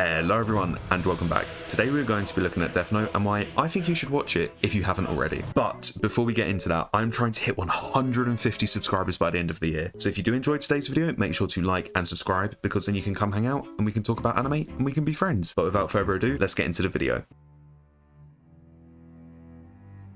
Hello everyone and welcome back. Today we're going to be looking at Death Note and why I think you should watch it if you haven't already. But before we get into that, I'm trying to hit 150 subscribers by the end of the year. So if you do enjoy today's video, make sure to like and subscribe because then you can come hang out and we can talk about anime and we can be friends. But without further ado, let's get into the video.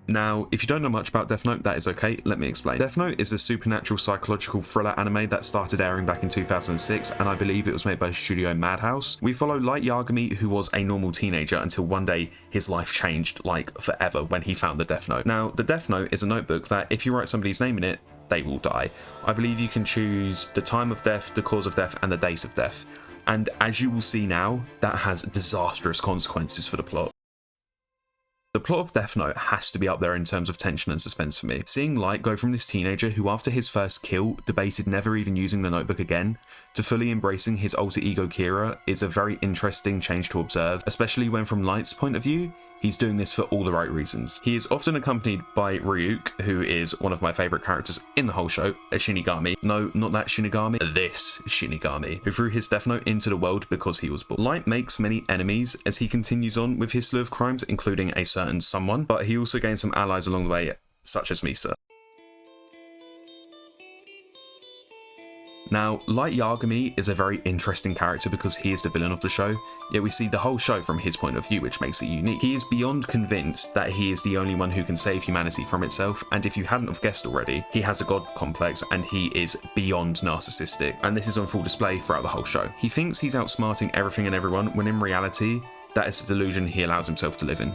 Now, if you don't know much about Death Note, that is okay, let me explain. Death Note is a supernatural psychological thriller anime that started airing back in 2006, and I believe it was made by Studio Madhouse. We follow Light Yagami, who was a normal teenager until one day his life changed, like forever, when he found the Death Note. Now, the Death Note is a notebook that if you write somebody's name in it, they will die. I believe you can choose the time of death, the cause of death, and the date of death. And as you will see now, that has disastrous consequences for the plot. The plot of Death Note has to be up there in terms of tension and suspense for me. Seeing Light go from this teenager who after his first kill debated never even using the notebook again, to fully embracing his alter ego Kira is a very interesting change to observe, especially when from Light's point of view, he's doing this for all the right reasons. He is often accompanied by Ryuk, who is one of my favourite characters in the whole show, a Shinigami. No, not that Shinigami, this Shinigami, who threw his Death Note into the world because he was born. Light makes many enemies as he continues on with his slew of crimes, including a certain someone, but he also gains some allies along the way, such as Misa. Now, Light Yagami is a very interesting character because he is the villain of the show, yet we see the whole show from his point of view, which makes it unique. He is beyond convinced that he is the only one who can save humanity from itself, and if you hadn't have guessed already, he has a god complex and he is beyond narcissistic, and this is on full display throughout the whole show. He thinks he's outsmarting everything and everyone, when in reality, that is the delusion he allows himself to live in.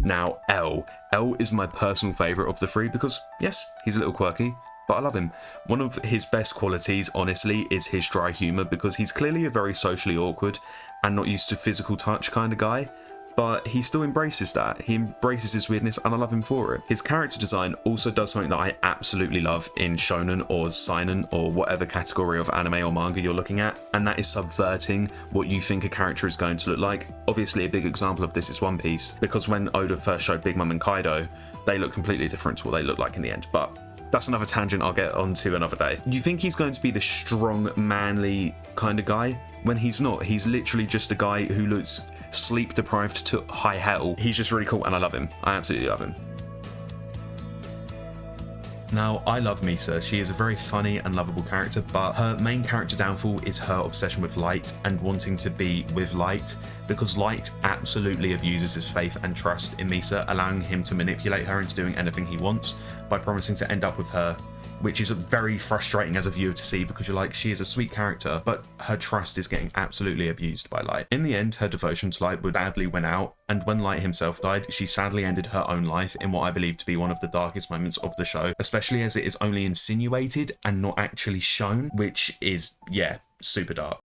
Now, L is my personal favourite of the three because, yes, he's a little quirky, but I love him. One of his best qualities, honestly, is his dry humour because he's clearly a very socially awkward and not used to physical touch kind of guy, but he still embraces that. He embraces his weirdness and I love him for it. His character design also does something that I absolutely love in shonen or seinen or whatever category of anime or manga you're looking at, and that is subverting what you think a character is going to look like. Obviously a big example of this is One Piece, because when Oda first showed Big Mom and Kaido, they look completely different to what they look like in the end, but that's another tangent I'll get onto another day. You think he's going to be the strong, manly kind of guy, when he's not. He's literally just a guy who looks sleep deprived to high hell. He's just really cool and I love him. I absolutely love him. Now, I love Misa. She is a very funny and lovable character, but her main character downfall is her obsession with Light and wanting to be with Light, because Light absolutely abuses his faith and trust in Misa, allowing him to manipulate her into doing anything he wants by promising to end up with her, which is very frustrating as a viewer to see because you're like, she is a sweet character, but her trust is getting absolutely abused by Light. In the end, her devotion to Light would sadly win out, and when Light himself died, she sadly ended her own life in what I believe to be one of the darkest moments of the show, especially as it is only insinuated and not actually shown, which is, yeah, super dark.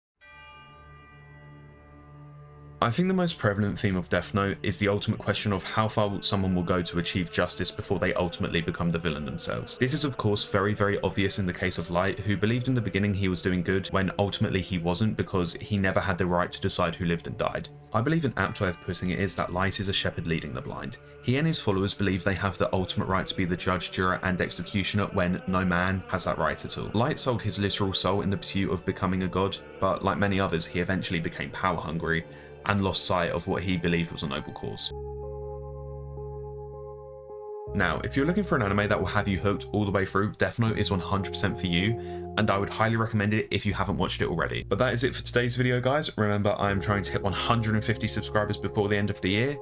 I think the most prevalent theme of Death Note is the ultimate question of how far someone will go to achieve justice before they ultimately become the villain themselves. This is of course very obvious in the case of Light, who believed in the beginning he was doing good when ultimately he wasn't, because he never had the right to decide who lived and died. I believe an apt way of putting it is that Light is a shepherd leading the blind. He and his followers believe they have the ultimate right to be the judge, juror and executioner when no man has that right at all. Light sold his literal soul in the pursuit of becoming a god, but like many others he eventually became power hungry and lost sight of what he believed was a noble cause. Now, if you're looking for an anime that will have you hooked all the way through, Death Note is 100% for you, and I would highly recommend it if you haven't watched it already. But that is it for today's video, guys. Remember, I am trying to hit 150 subscribers before the end of the year,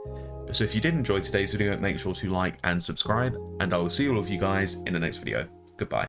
so if you did enjoy today's video, make sure to like and subscribe, and I will see all of you guys in the next video. Goodbye.